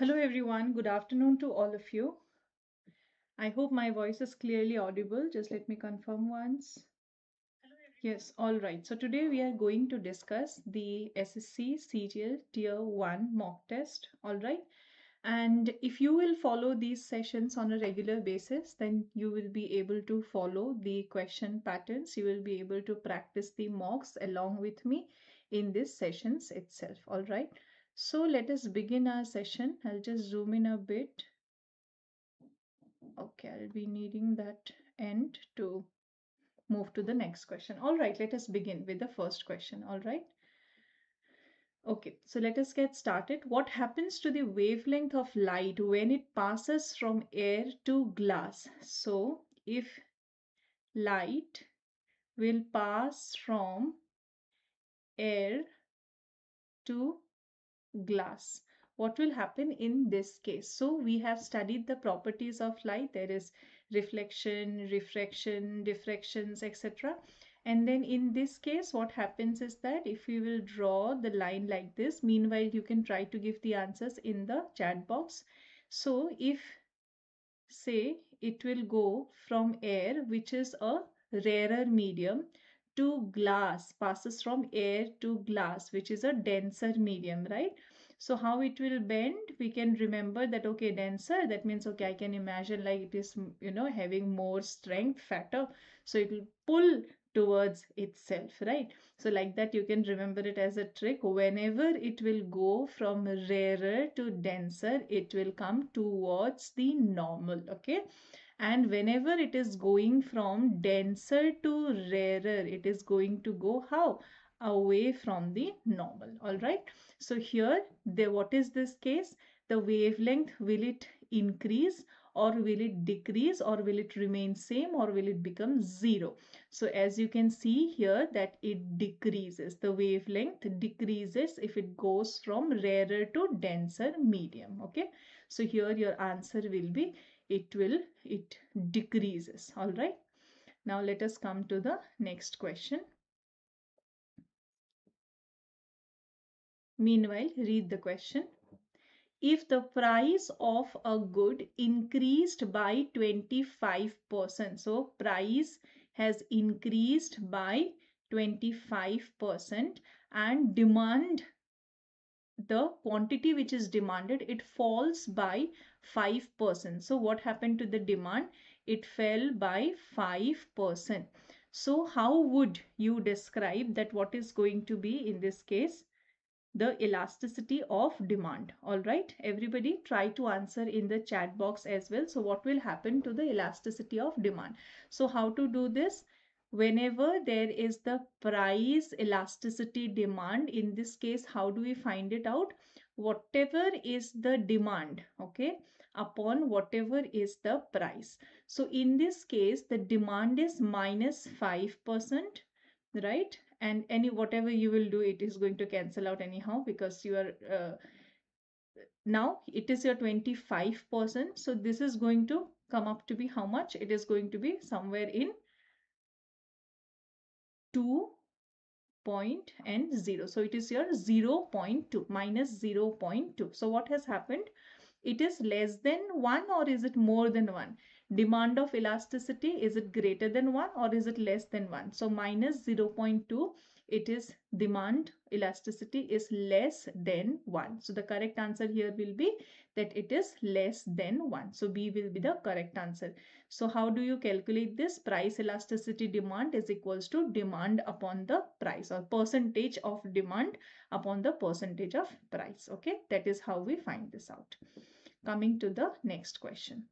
Hello everyone, good afternoon to all of you. I hope my voice is clearly audible. Just let me confirm once. Yes, all right. So today we are going to discuss the SSC CGL Tier-1 mock test. All right. And if you will follow these sessions on a regular basis, then you will be able to follow the question patterns. You will be able to practice the mocks along with me in these sessions itself. All right. So let us begin our session. I'll just zoom in a bit. Okay, I'll be needing that end to move to the next question. All right, let us begin with the first question. All right. Okay, so let us get started. What happens to the wavelength of light when it passes from air to glass? So if light will pass from air to glass, what will happen in this case? So we have studied the properties of light. There is reflection, refraction, diffractions, etc. And then in this case, what happens is that if we will draw the line like this, meanwhile you can try to give the answers in the chat box. So if, say, it will go from air, which is a rarer medium, to glass, passes from air to glass, which is a denser medium, right? So how it will bend, we can remember that, okay, denser, that means, okay, I can imagine like it is, having more strength, fatter. So it will pull towards itself, right? So like that, you can remember it as a trick. Whenever it will go from rarer to denser, it will come towards the normal, okay? And whenever it is going from denser to rarer, it is going to go how? Away from the normal. All right. So here, what is this case? The wavelength, will it increase or will it decrease or will it remain same or will it become zero? So as you can see here that it decreases. The wavelength decreases if it goes from rarer to denser medium. Okay. So here your answer will be it decreases. All right. Now let us come to the next question. Meanwhile, read the question. If the price of a good increased by 25%, so price has increased by 25% and demand, the quantity which is demanded, it falls by 5%. So what happened to the demand? It fell by 5%. So how would you describe that? What is going to be in this case the elasticity of demand? All right, everybody try to answer in the chat box as well. So what will happen to the elasticity of demand? So how to do this? Whenever there is the price elasticity demand, in this case, how do we find it out? Whatever is the demand, okay, upon whatever is the price. So in this case, the demand is minus 5%, right? And any whatever you will do, it is going to cancel out anyhow because you are now it is your 25%. So this is going to come up to be how much? It is going to be somewhere in 2.0. So it is your 0.2 minus 0.2. So what has happened? It is less than 1 or is it more than 1? Demand of elasticity, is it greater than 1 or is it less than 1? So minus 0.2, it is demand elasticity is less than 1. So the correct answer here will be that it is less than 1. So B will be the correct answer. So how do you calculate this? Price elasticity demand is equals to demand upon the price, or percentage of demand upon the percentage of price. Okay, that is how we find this out. Coming to the next question.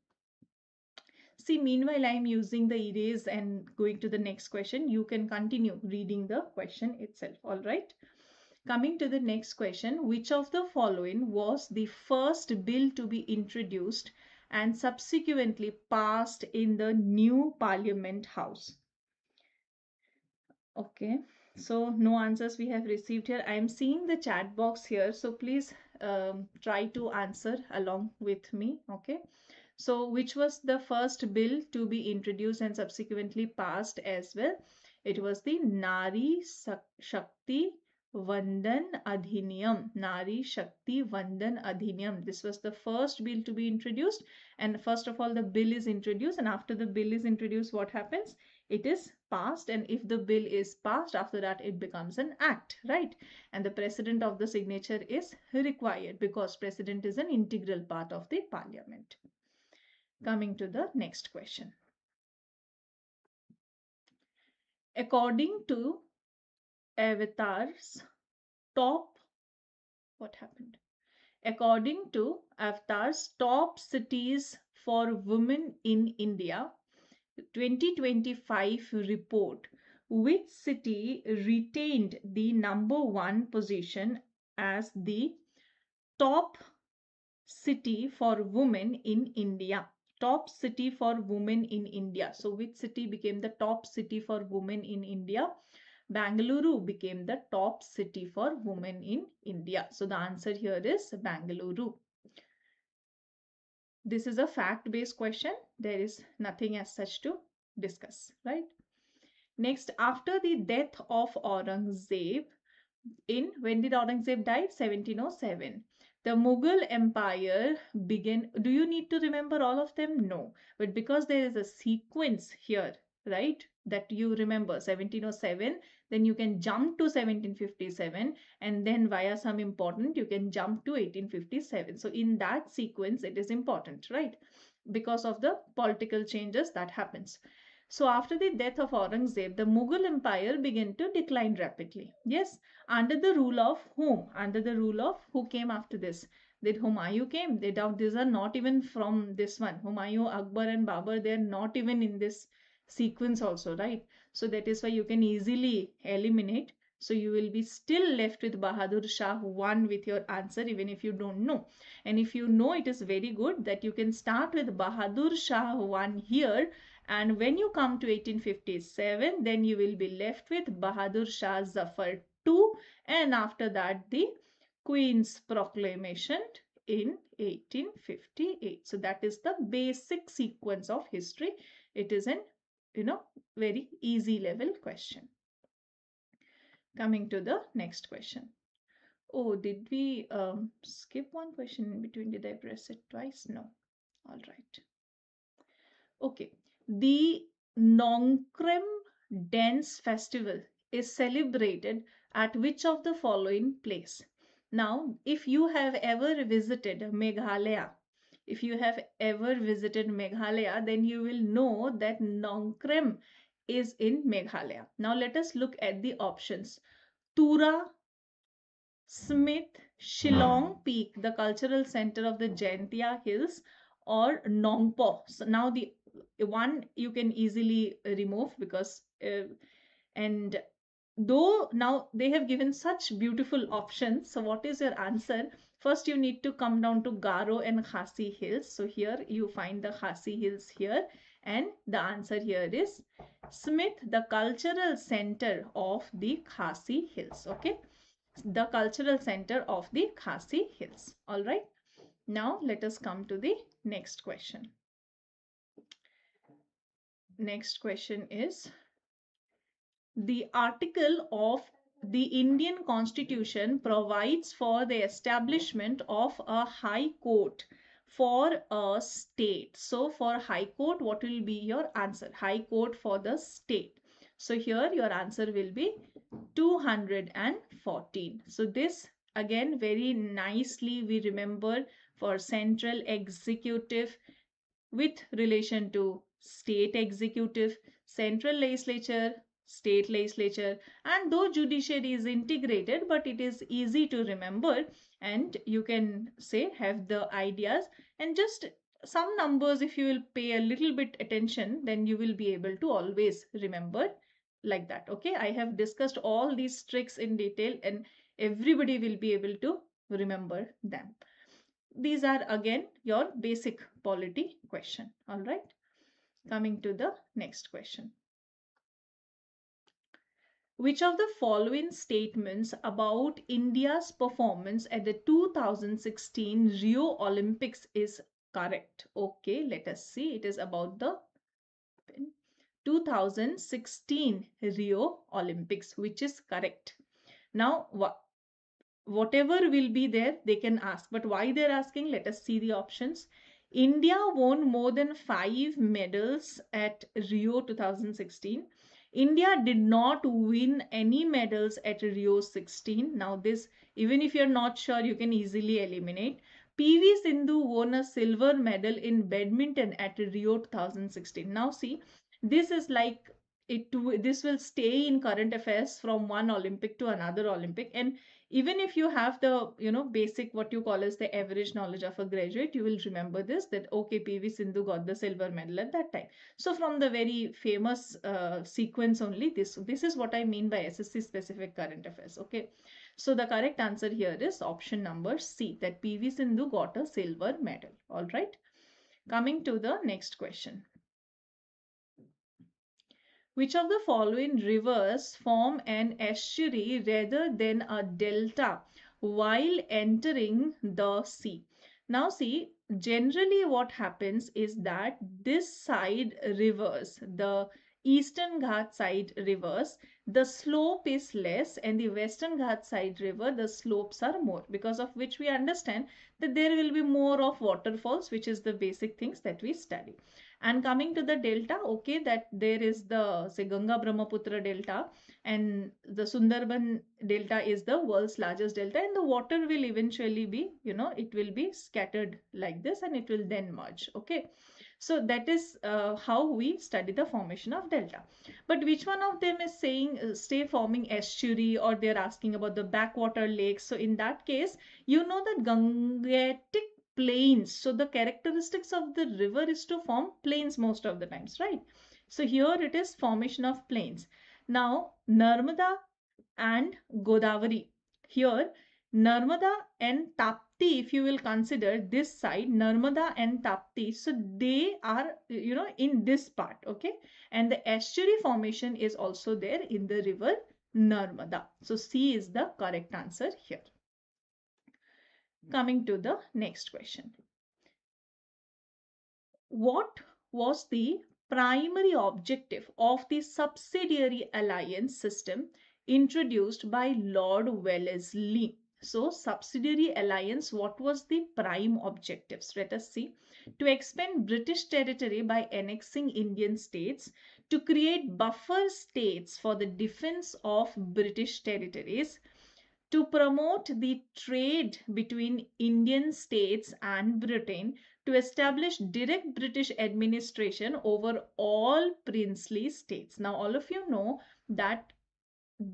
See, meanwhile, I am using the erase and going to the next question. You can continue reading the question itself. All right. Coming to the next question, which of the following was the first bill to be introduced and subsequently passed in the new Parliament House? Okay, so no answers we have received here. I am seeing the chat box here, so please try to answer along with me. Okay, so which was the first bill to be introduced and subsequently passed as well? It was the Nari Shakti Vandan Adhiniyam, Nari Shakti Vandan Adhiniyam. This was the first bill to be introduced, and first of all the bill is introduced, and after the bill is introduced, what happens? It is passed, and if the bill is passed, after that it becomes an act, right? And the president of the signature is required because president is an integral part of the parliament. Coming to the next question. According to Avatar's top, what happened? According to Avatar's top cities for women in India 2025 report, which city retained the #1 position as the top city for women in India? Top city for women in India. So which city became the top city for women in India? Bangalore became the top city for women in India. So the answer here is Bangalore. This is a fact-based question. There is nothing as such to discuss, right? Next, after the death of Aurangzeb, when did Aurangzeb die? 1707. The Mughal Empire began. Do you need to remember all of them? No. But because there is a sequence here, right, that you remember 1707, then you can jump to 1757, and then via some important, you can jump to 1857. So in that sequence, it is important, right? Because of the political changes that happens. So after the death of Aurangzeb, the Mughal Empire began to decline rapidly. Yes, under the rule of whom? Under the rule of who came after this? Did Humayun came? They doubt these are not even from this one. Humayun, Akbar and Babur, they are not even in this sequence also, right? So that is why you can easily eliminate. So you will be still left with Bahadur Shah 1 with your answer, even if you don't know. And if you know, it is very good that you can start with Bahadur Shah 1 here. And when you come to 1857, then you will be left with Bahadur Shah Zafar 2, and after that the Queen's Proclamation in 1858. So that is the basic sequence of history. It is an, very easy level question. Coming to the next question. Oh, did we skip one question in between? Did I press it twice? No. All right. Okay. The Nongkrem Dance Festival is celebrated at which of the following place? Now, if you have ever visited Meghalaya, then you will know that Nongkrem is in Meghalaya. Now, let us look at the options. Tura, Smith, Shillong Peak, the cultural center of the Jaintia Hills, or Nongpo. So now the one you can easily remove because and though now they have given such beautiful options, so what is your answer? First you need to come down to Garo and Khasi Hills. So here you find the Khasi Hills here, and the answer here is Smith, the cultural center of the Khasi Hills. Okay, the cultural center of the Khasi Hills. All right, now let us come to the next question. Next question is, the article of the Indian Constitution provides for the establishment of a high court for a state. So for high court, what will be your answer? High court for the state. So here your answer will be 214. So this again very nicely we remember for central executive with relation to state executive, central legislature, state legislature, and though judiciary is integrated, but it is easy to remember, and you can say have the ideas, and just some numbers, if you will pay a little bit attention, then you will be able to always remember like that. Okay, I have discussed all these tricks in detail and everybody will be able to remember them. These are again your basic polity question. All right, coming to the next question. Which of the following statements about India's performance at the 2016 Rio Olympics is correct? Okay, let us see. It is about the 2016 Rio Olympics, which is correct. Now, whatever will be there, they can ask. But why they're asking? Let us see the options. India won more than 5 medals at Rio 2016. India did not win any medals at Rio 16. Now this, even if you're not sure, you can easily eliminate. PV Sindhu won a silver medal in badminton at Rio 2016. Now see, this is like this will stay in current affairs from one Olympic to another Olympic. And even if you have the basic what you call as the average knowledge of a graduate, you will remember this, that okay, PV Sindhu got the silver medal at that time. So from the very famous sequence only, this is what I mean by SSC specific current affairs. Okay, so the correct answer here is option number C, that PV Sindhu got a silver medal. All right, coming to the next question. Which of the following rivers form an estuary rather than a delta while entering the sea? Now see, generally what happens is that this side rivers, the Eastern Ghat side rivers, the slope is less, and the Western Ghat side river, the slopes are more, because of which we understand that there will be more of waterfalls, which is the basic things that we study. And coming to the delta, okay, that there is the, say, Ganga Brahmaputra delta, and the Sundarban delta is the world's largest delta, and the water will eventually be, it will be scattered like this, and it will then merge. Okay, so that is how we study the formation of delta. But which one of them is saying stay forming estuary, or they're asking about the backwater lakes? So in that case, you know that Gangetic plains. So the characteristics of the river is to form plains most of the times, right? So here it is formation of plains. Now Narmada and Godavari. Here Narmada and Tapti, if you will consider this side, Narmada and Tapti, so they are, in this part, okay? And the estuary formation is also there in the river Narmada. So C is the correct answer here. Coming to the next question. What was the primary objective of the subsidiary alliance system introduced by Lord Wellesley? So, subsidiary alliance, what was the prime objectives? Let us see. To expand British territory by annexing Indian states, to create buffer states for the defense of British territories, to promote the trade between Indian states and Britain, to establish direct British administration over all princely states. Now, all of you know that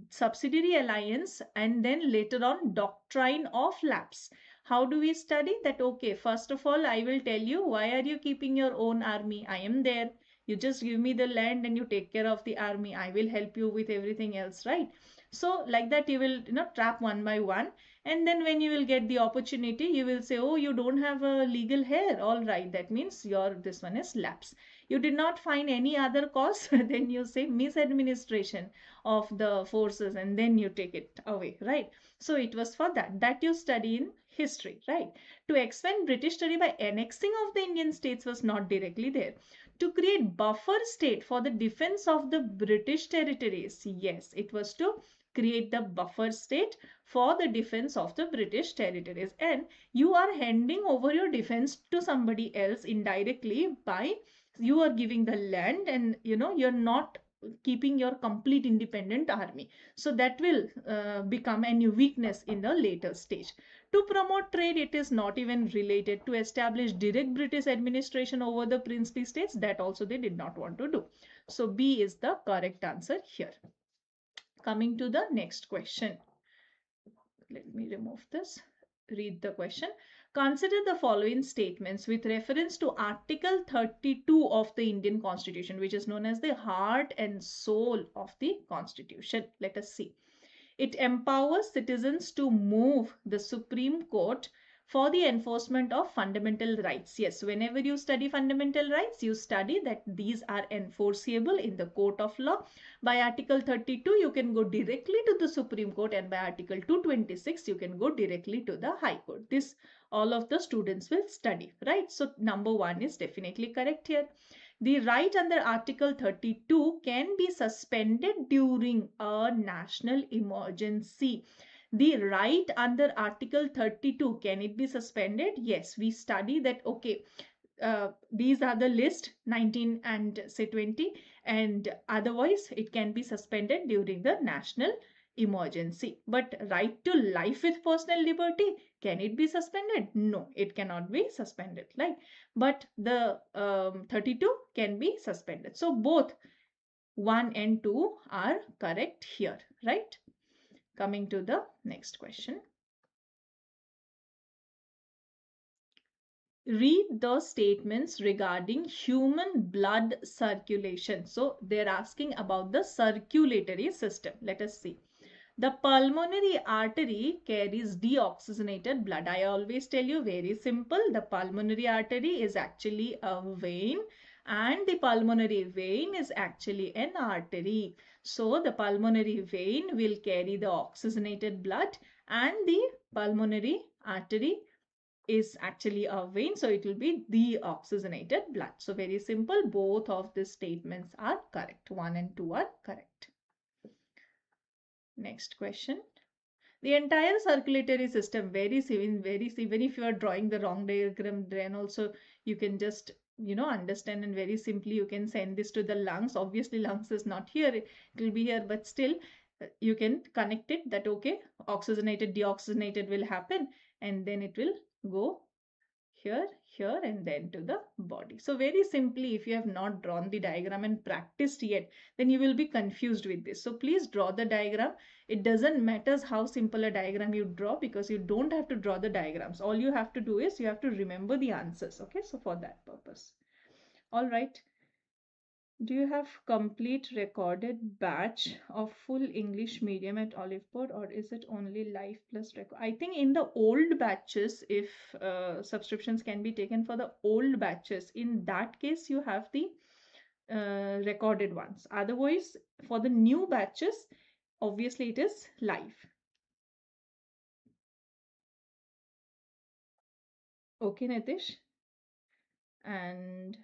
subsidiary alliance and then later on doctrine of lapse. How do we study that? Okay, first of all, I will tell you, why are you keeping your own army? I am there. You just give me the land and you take care of the army. I will help you with everything else, right? So like that you will trap one by one, and then when you will get the opportunity, you will say, oh, you don't have a legal heir. All right, that means this one is lapse. You did not find any other cause, then you say misadministration of the forces, and then you take it away, right? So it was for that you study in history, right? To expand British territory by annexing of the Indian states was not directly there. To create buffer state for the defense of the British territories, yes, it was to create the buffer state for the defense of the British territories. And you are handing over your defense to somebody else indirectly by you are giving the land, and you're not keeping your complete independent army. So that will become a new weakness in the later stage. To promote trade, it is not even related. To establish direct British administration over the princely states, that also they did not want to do. So B is the correct answer here. Coming to the next question. Let me remove this. Read the question. Consider the following statements with reference to Article 32 of the Indian Constitution, which is known as the heart and soul of the Constitution. Let us see. It empowers citizens to move the Supreme Court for the enforcement of fundamental rights. Yes, whenever you study fundamental rights, you study that these are enforceable in the court of law. By Article 32, you can go directly to the Supreme Court, and by Article 226, you can go directly to the High Court. This all of the students will study, right? So number 1 is definitely correct here. The right under Article 32 can be suspended during a national emergency. The right under Article 32, can it be suspended? Yes, we study that, okay, these are the list 19 and say 20, and otherwise it can be suspended during the national emergency. But right to life with personal liberty, can it be suspended? No, it cannot be suspended, right? But the 32 can be suspended. So both 1 and 2 are correct here, right? Coming to the next question. Read the statements regarding human blood circulation. So they're asking about the circulatory system. Let us see. The pulmonary artery carries deoxygenated blood. I always tell you, very simple. The pulmonary artery is actually a vein and the pulmonary vein is actually an artery. So the pulmonary vein will carry the oxygenated blood and the pulmonary artery is actually a vein, so it will be deoxygenated blood. So very simple, both of these statements are correct. 1 and 2 are correct. Next question. The entire circulatory system, very even if you are drawing the wrong diagram, then also you can just understand, and very simply you can send this to the lungs. Obviously lungs is not here, it will be here, but still you can connect it that okay, oxygenated deoxygenated will happen, and then it will go here, here, and then to the body. So very simply, if you have not drawn the diagram and practiced yet, then you will be confused with this. So please draw the diagram. It doesn't matter how simple a diagram you draw, because you don't have to draw the diagrams. All you have to do is you have to remember the answers. Okay, so for that purpose. All right. Do you have complete recorded batch of full English medium at Oliveboard, or is it only live plus record? I think in the old batches, if subscriptions can be taken for the old batches, in that case you have the recorded ones. Otherwise, for the new batches, obviously it is live. Okay, Nitish. And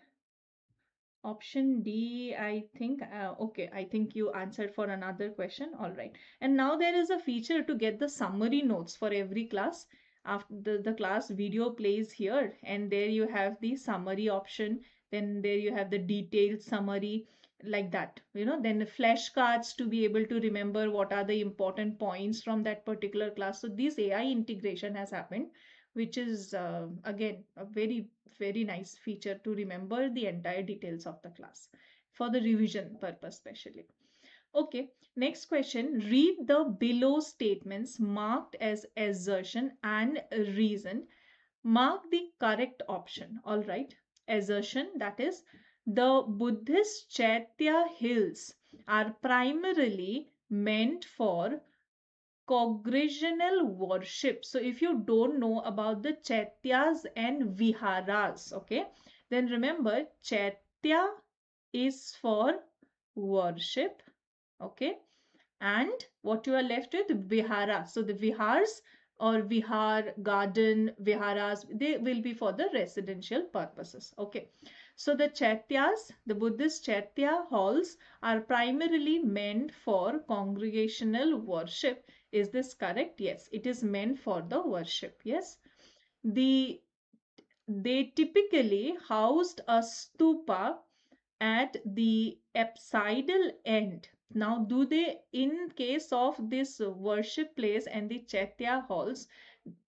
option D, I think, okay, I think you answered for another question. All right. And now there is a feature to get the summary notes for every class. After the class video plays here, and there you have the summary option. Then there you have the detailed summary, like that. Then the flashcards to be able to remember what are the important points from that particular class. So this AI integration has happened, which is again a very nice feature to remember the entire details of the class for the revision purpose especially. Okay, next question. Read the below statements marked as assertion and reason. Mark the correct option. All right. Assertion, that is, the Buddhist Chaitya hills are primarily meant for congregational worship. So if you don't know about the chaityas and viharas, okay, then remember chaitya is for worship, okay, and what you are left with, vihara. So the vihars or vihar, garden, viharas, they will be for the residential purposes, okay. So the chaityas, the Buddhist chaitya halls are primarily meant for congregational worship. Is this correct? Yes, it is meant for the worship. Yes. They typically housed a stupa at the apsidal end. Now, do they, in case of this worship place and the chaitya halls,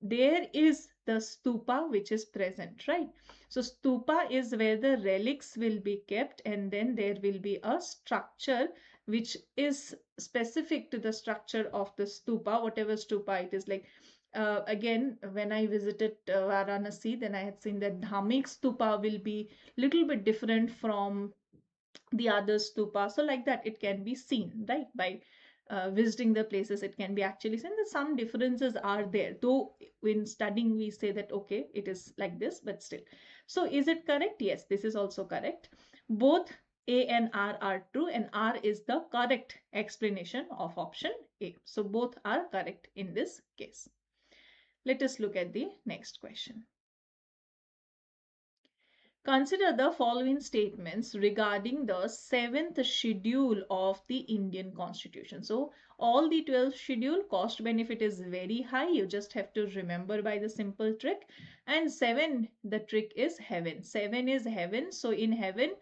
there is the stupa which is present, right? So stupa is where the relics will be kept, and then there will be a structure which is specific to the structure of the stupa, whatever stupa it is. Like again, when I visited Varanasi, then I had seen that Dhamik stupa will be little bit different from the other stupa. So like that, it can be seen, right? By visiting the places, it can be actually seen that some differences are there. Though in studying, we say that, okay, it is like this, but still. So is it correct? Yes, this is also correct. Both A and R are true, and R is the correct explanation of option A. So both are correct in this case. Let us look at the next question. Consider the following statements regarding the 7th schedule of the Indian Constitution. So all the 12th schedule cost benefit is very high. You just have to remember by the simple trick. And 7, the trick is heaven. 7 is heaven. So in heaven,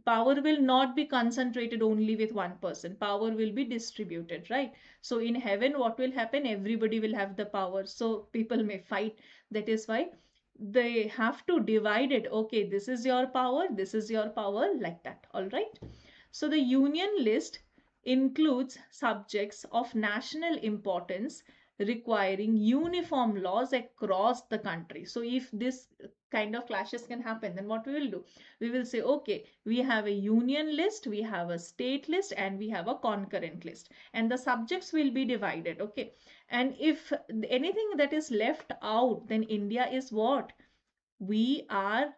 power will not be concentrated only with one person. Power will be distributed, right? So in heaven, what will happen? Everybody will have the power. So people may fight. That is why they have to divide it. Okay, this is your power, this is your power, like that. All right. So the union list includes subjects of national importance requiring uniform laws across the country. So if this kind of clashes can happen, then what we will do? We will say, okay, we have a union list, we have a state list, and we have a concurrent list. And the subjects will be divided, okay? And if anything that is left out, then India is what? We are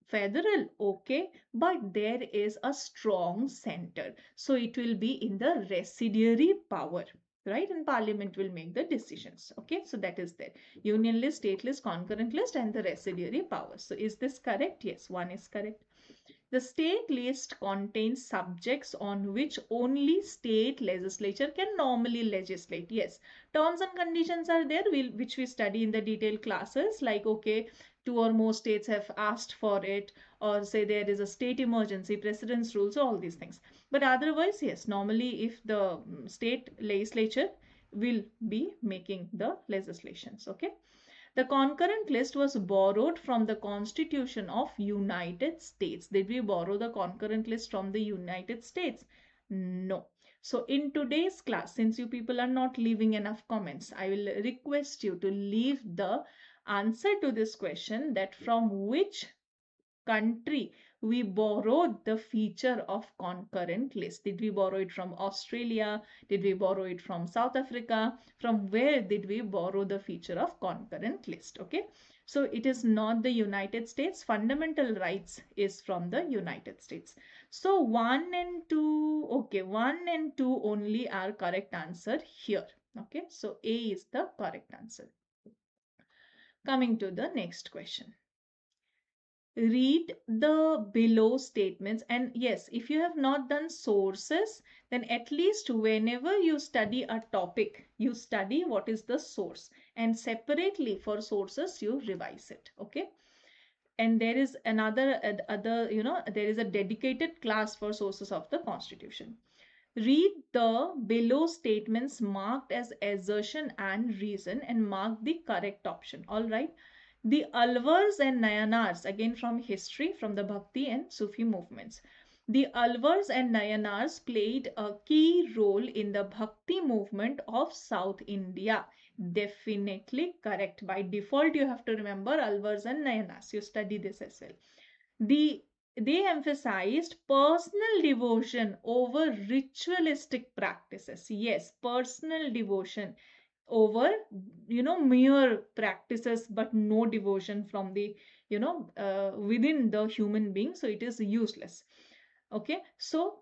federal, okay, but there is a strong center. So it will be in the residuary power, right? And Parliament will make the decisions, okay? So that is there. Union list, state list, concurrent list, and the residuary power. So is this correct? Yes, one is correct. The state list contains subjects on which only state legislature can normally legislate. Yes, terms and conditions are there, which we study in the detailed classes, like, okay, 2 or more states have asked for it, or say there is a state emergency, precedence rules, all these things. But otherwise, yes, normally if the state legislature will be making the legislations, okay. The concurrent list was borrowed from the Constitution of United States. Did we borrow the concurrent list from the United States? No. So in today's class, since you people are not leaving enough comments, I will request you to leave the answer to this question, that from which country we borrowed the feature of concurrent list. Did we borrow it from Australia? Did we borrow it from South Africa? From where did we borrow the feature of concurrent list? Okay, so it is not the United States. Fundamental rights is from the United States. So 1 and 2, okay, 1 and 2 only are correct answer here. Okay, so A is the correct answer. Coming to the next question. Read the below statements, and yes, if you have not done sources, then at least whenever you study a topic, you study what is the source, and separately for sources you revise it, okay. And there is another there is a dedicated class for sources of the Constitution. Read the below statements marked as assertion and reason and mark the correct option. All right. The Alvars and Nayanars, again from history, from the Bhakti and Sufi movements. The Alvars and Nayanars played a key role in the Bhakti movement of South India. Definitely correct. By default, you have to remember Alvars and Nayanars. You study this as well. They emphasized personal devotion over ritualistic practices. Yes, personal devotion over mere practices, but no devotion from the within the human being, so it is useless. Okay, so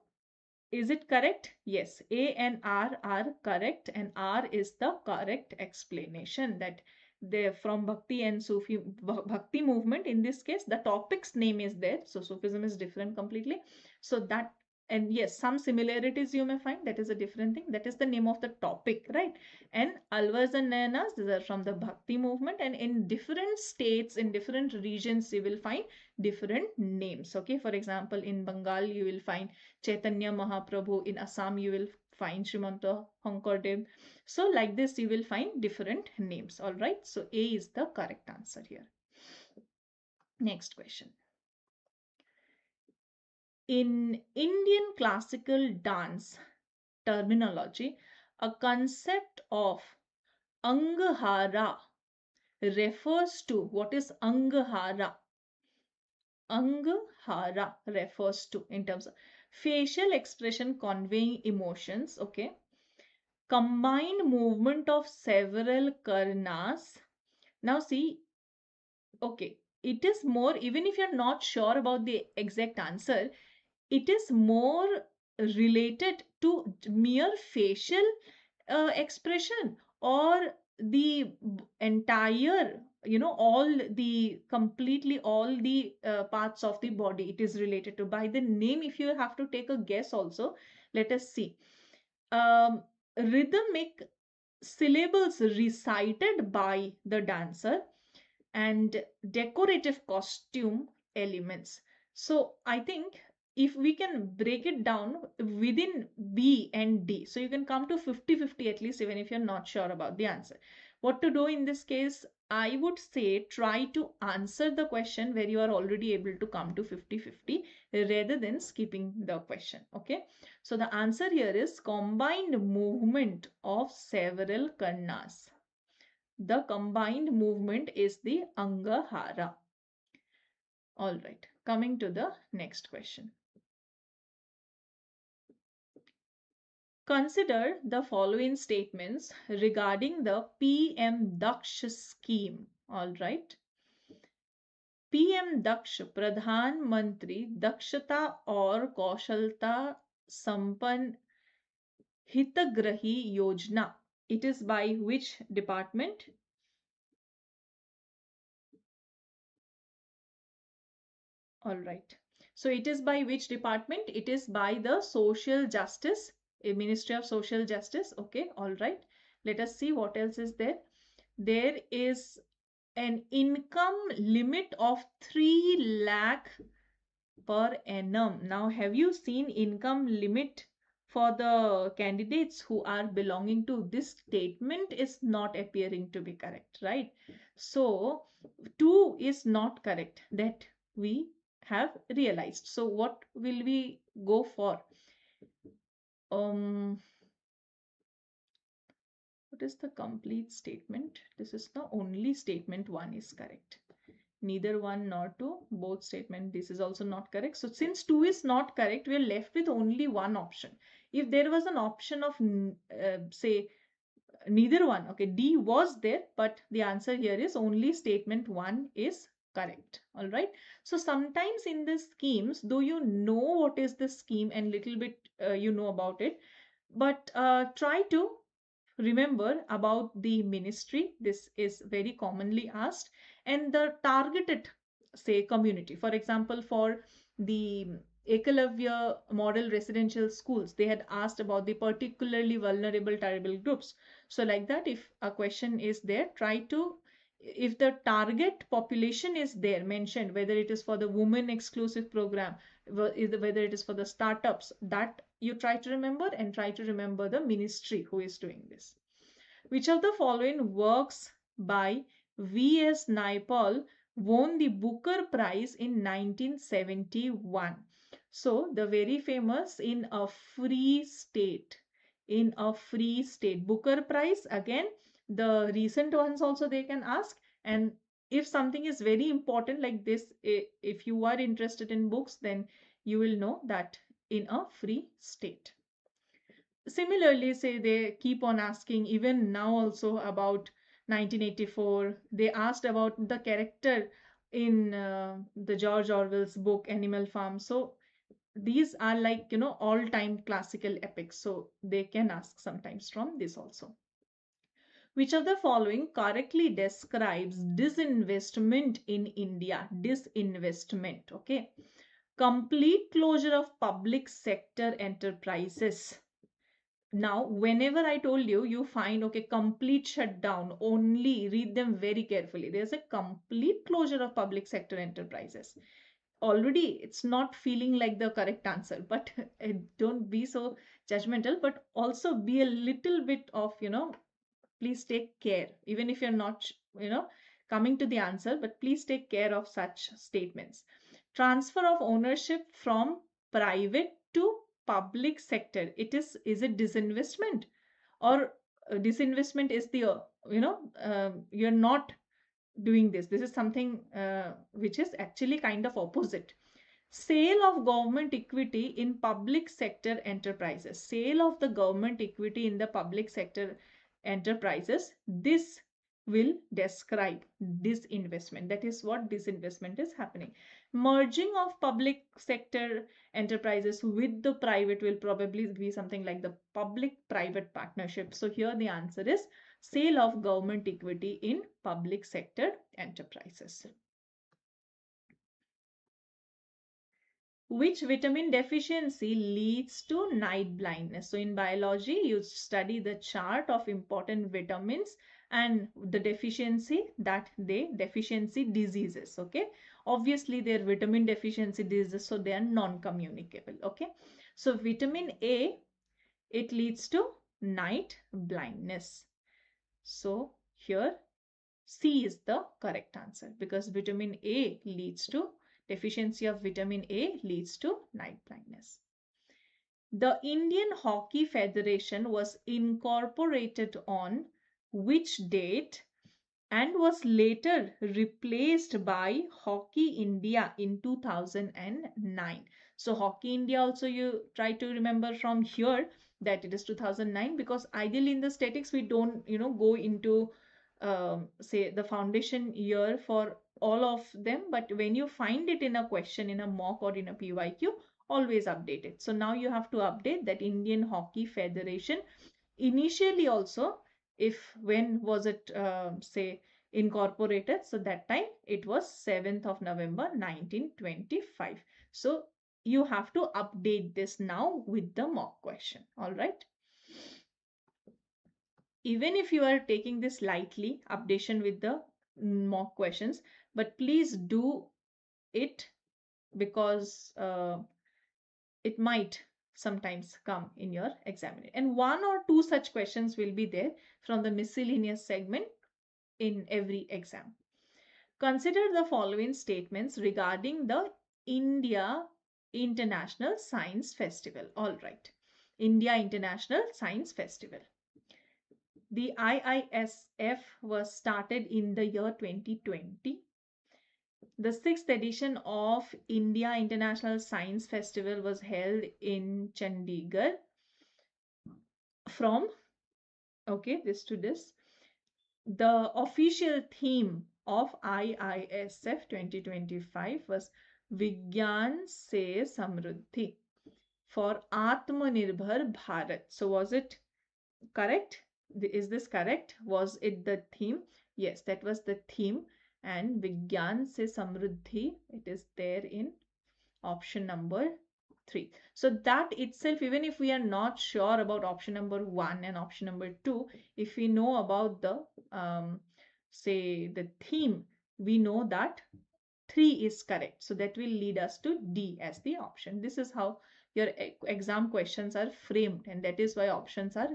is it correct? Yes, A and R are correct, and R is the correct explanation, that they from Bhakti and Sufi Bhakti movement. In this case, the topic's name is there, so Sufism is different completely. So that, and yes, some similarities you may find, that is a different thing. That is the name of the topic, right? And Alvars and Nayanas, these are from the Bhakti movement, and in different states, in different regions, you will find different names. Okay, for example, in Bengal you will find Chaitanya Mahaprabhu, in Assam you will find Srimanta Hankardev. So like this you will find different names. All right, so A is the correct answer here. Next question. In Indian classical dance terminology, a concept of Anghara refers to, what is Anghara? Anghara refers to, in terms of facial expression conveying emotions, okay, combined movement of several karnas. Now see, okay, it is more, even if you're not sure about the exact answer, it is more related to mere facial expression, or the entire completely all the parts of the body it is related to. By the name, if you have to take a guess also, let us see. Rhythmic syllables recited by the dancer and decorative costume elements. So I think if we can break it down within B and D, so you can come to 50-50 at least, even if you're not sure about the answer. What to do in this case? I would say try to answer the question where you are already able to come to 50-50 rather than skipping the question. Okay. So the answer here is combined movement of several karnas. The combined movement is the Angahara. All right, coming to the next question. Consider the following statements regarding the PM Daksh scheme. All right. PM Daksh Pradhan Mantri Dakshata और Kaushalta Sampann Hitagrahi Yojana. It is by which department? All right. So it is by which department? It is by the Social Justice, Ministry of Social Justice. Okay. All right. Let us see what else is there. There is an income limit of 3 lakh per annum. Now, have you seen income limit for the candidates who are belonging to this statement is not appearing to be correct, right? So 2 is not correct, that we have realized. So what will we go for? What is the complete statement? This is the only statement 1 is correct. Neither 1 nor 2, both statement, this is also not correct. So since 2 is not correct, we are left with only one option. If there was an option of say neither 1, okay, D was there, but the answer here is only statement 1 is correct. All right. So sometimes in the schemes, though you know what is the scheme and little bit you know about it, but try to remember about the ministry. This is very commonly asked, and the targeted, say, community. For example, for the Ekalavya model residential schools, they had asked about the particularly vulnerable tribal groups. So like that, if a question is there, try to, if the target population is there mentioned, whether it is for the women exclusive program, whether it is for the startups, that you try to remember, and try to remember the ministry who is doing this. Which of the following works by V.S. Naipaul won the Booker Prize in 1971? So the very famous In a Free State. In a Free State. Booker Prize, again, the recent ones also they can ask. And if something is very important like this, if you are interested in books, then you will know that In a Free State. Similarly, say they keep on asking even now also about 1984. They asked about the character in the George Orwell's book Animal Farm. So these are like, all-time classical epics. So they can ask sometimes from this also. Which of the following correctly describes disinvestment in India? Disinvestment, okay. Complete closure of public sector enterprises. Now, whenever I told you, you find, okay, complete shutdown, only read them very carefully. There's a complete closure of public sector enterprises. Already, it's not feeling like the correct answer, but don't be so judgmental, but also be a little bit of, please take care, even if you're not, coming to the answer, but please take care of such statements. Transfer of ownership from private to public sector. Is it disinvestment, or disinvestment is the, you're not doing this. This is something which is actually kind of opposite. Sale of government equity in public sector enterprises. Sale of the government equity in the public sector enterprises. This will describe disinvestment. That is what disinvestment is happening. Merging of public sector enterprises with the private will probably be something like the public-private partnership. So here the answer is sale of government equity in public sector enterprises. Which vitamin deficiency leads to night blindness? So in biology, you study the chart of important vitamins and the deficiency deficiency diseases. Okay, obviously they're vitamin deficiency diseases, so they are non-communicable. Okay, so vitamin A, it leads to night blindness. So here C is the correct answer, because vitamin A leads to deficiency of vitamin A leads to night blindness. The Indian Hockey Federation was incorporated on which date and was later replaced by Hockey India in 2009. So Hockey India also, you try to remember from here that it is 2009, because ideally in the statics we don't go into say the foundation year for all of them, but when you find it in a question, in a mock or in a PYQ, always update it. So now you have to update that Indian Hockey Federation. Initially also, if when was it say incorporated, so that time it was 7th of November 1925. So you have to update this now with the mock question. All right, even if you are taking this lightly, updation with the mock questions, but please do it, because it might sometimes come in your examination, and 1 or 2 such questions will be there from the miscellaneous segment in every exam. Consider the following statements regarding the India International Science Festival. All right, India International Science Festival. The IISF was started in the year 2020. The 6th edition of India International Science Festival was held in Chandigarh from, okay, this to this. The official theme of IISF 2025 was Vigyan Se Samruddhi, for Atmanirbhar Bharat. So was it correct? Is this correct? Was it the theme? Yes, that was the theme. And Vigyan Se Samruddhi, it is there in option number 3. So that itself, even if we are not sure about option number 1 and option number 2, if we know about the say the theme, we know that 3 is correct. So that will lead us to D as the option. This is how your exam questions are framed, and that is why options are,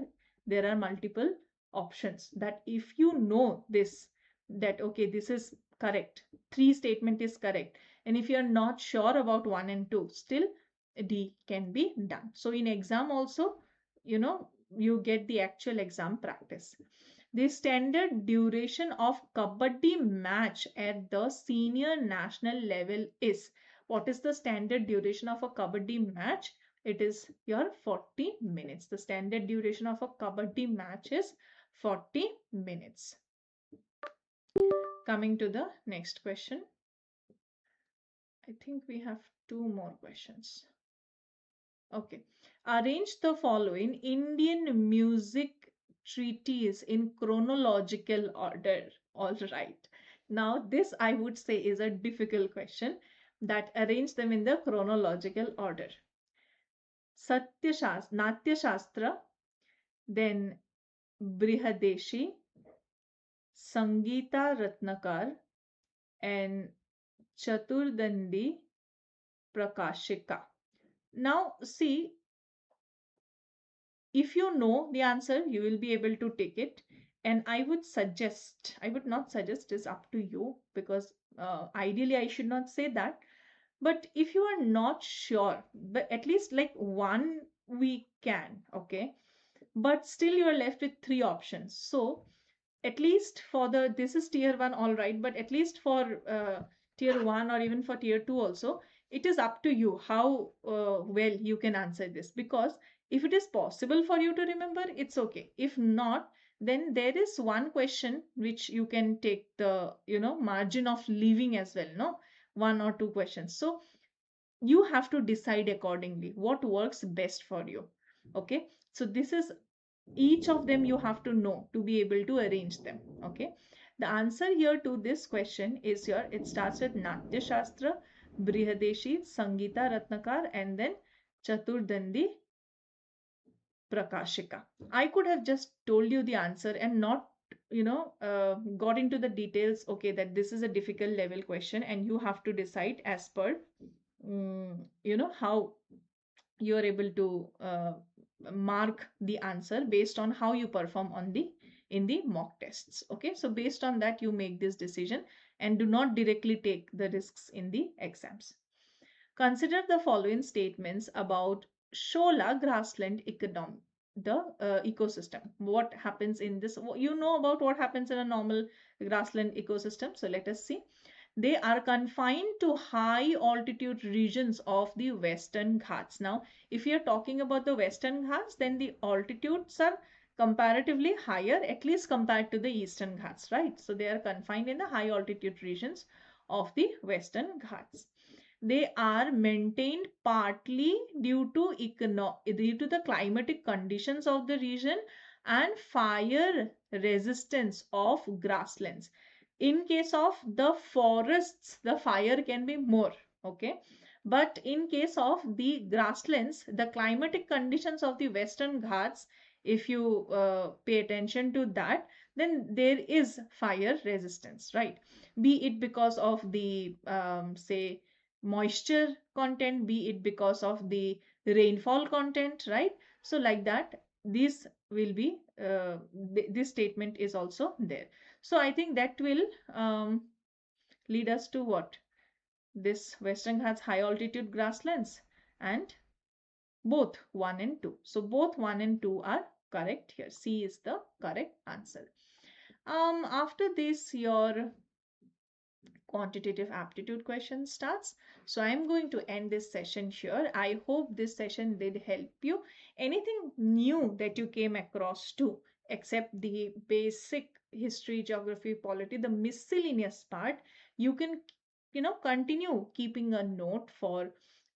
there are multiple options, that if you know this, that okay, this is correct, 3 statement is correct, and if you are not sure about 1 and 2, still D can be done. So in exam also, you get the actual exam practice. The standard duration of kabaddi match at the senior national level is, what is the standard duration of a kabaddi match? It is your 40 minutes. The standard duration of a kabaddi match is 40 minutes. Coming to the next question. I think we have 2 more questions. Okay. Arrange the following Indian music treatise in chronological order. All right. Now, this I would say is a difficult question, that arrange them in the chronological order. Natya Shastra, then Brihadeshi, Sangeeta Ratnakar, and Chaturdandi Prakashika. Now, see, if you know the answer, you will be able to take it. And I would not suggest, it's up to you, because ideally I should not say that. But if you are not sure, but at least like 1 we can, okay? But still you are left with 3 options. So at least for this is tier 1, all right, but at least for tier 1 or even for tier 2 also, it is up to you how well you can answer this, because if it is possible for you to remember, it's okay. If not, then there is 1 question which you can take the margin of leaving as well, no, 1 or 2 questions. So you have to decide accordingly what works best for you. Okay, so this is each of them you have to know to be able to arrange them. Okay, the answer here to this question is here, it starts with Natya Shastra, Brihadeshi, Sangita Ratnakar, and then Chaturdandi Prakashika. I could have just told you the answer and not, got into the details. Okay, that this is a difficult level question and you have to decide as per, how you are able to mark the answer based on how you perform on the in the mock tests. Okay, so based on that you make this decision and do not directly take the risks in the exams. Consider the following statements about Shola grassland economy, the ecosystem. What happens in this? You know about what happens in a normal grassland ecosystem. So let us see. They are confined to high altitude regions of the Western Ghats. Now, if you're talking about the Western Ghats, then the altitudes are comparatively higher, at least compared to the Eastern Ghats, right? So they are confined in the high altitude regions of the Western Ghats. They are maintained partly due to the climatic conditions of the region and fire resistance of grasslands. In case of the forests, the fire can be more, okay, but in case of the grasslands, the climatic conditions of the Western Ghats, if you pay attention to that, then there is fire resistance, right? Be it because of the say moisture content, be it because of the rainfall content, right? So like that, this will be this statement is also there. So I think that will lead us to what? This Western has high altitude grasslands, and both 1 and 2. So both 1 and 2 are correct here. C is the correct answer. After this, your quantitative aptitude question starts. So I'm going to end this session here. I hope this session did help you. Anything new that you came across too, except the basic history, geography, polity, the miscellaneous part, you can, continue keeping a note for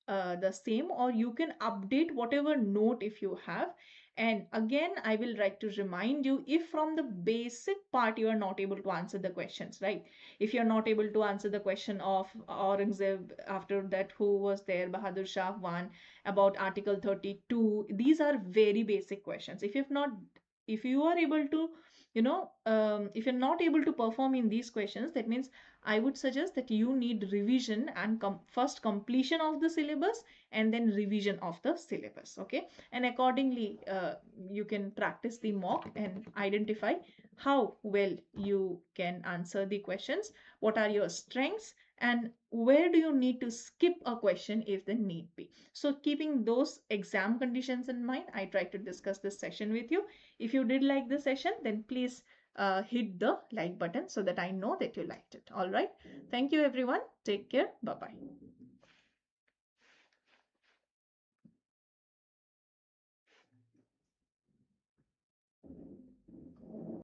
the same, or you can update whatever note if you have. And again, I will like to remind you, if from the basic part you are not able to answer the questions, right? If you're not able to answer the question of Aurangzeb, after that who was there, Bahadur Shah 1, about Article 32, these are very basic questions. If you are able to, if you're not able to perform in these questions, that means I would suggest that you need revision and first completion of the syllabus and then revision of the syllabus. Okay, and accordingly you can practice the mock and identify how well you can answer the questions, what are your strengths, and where do you need to skip a question if the need be. So keeping those exam conditions in mind, I tried to discuss this session with you. If you did like this session, then please hit the like button so that I know that you liked it. All right. Thank you, everyone. Take care. Bye-bye.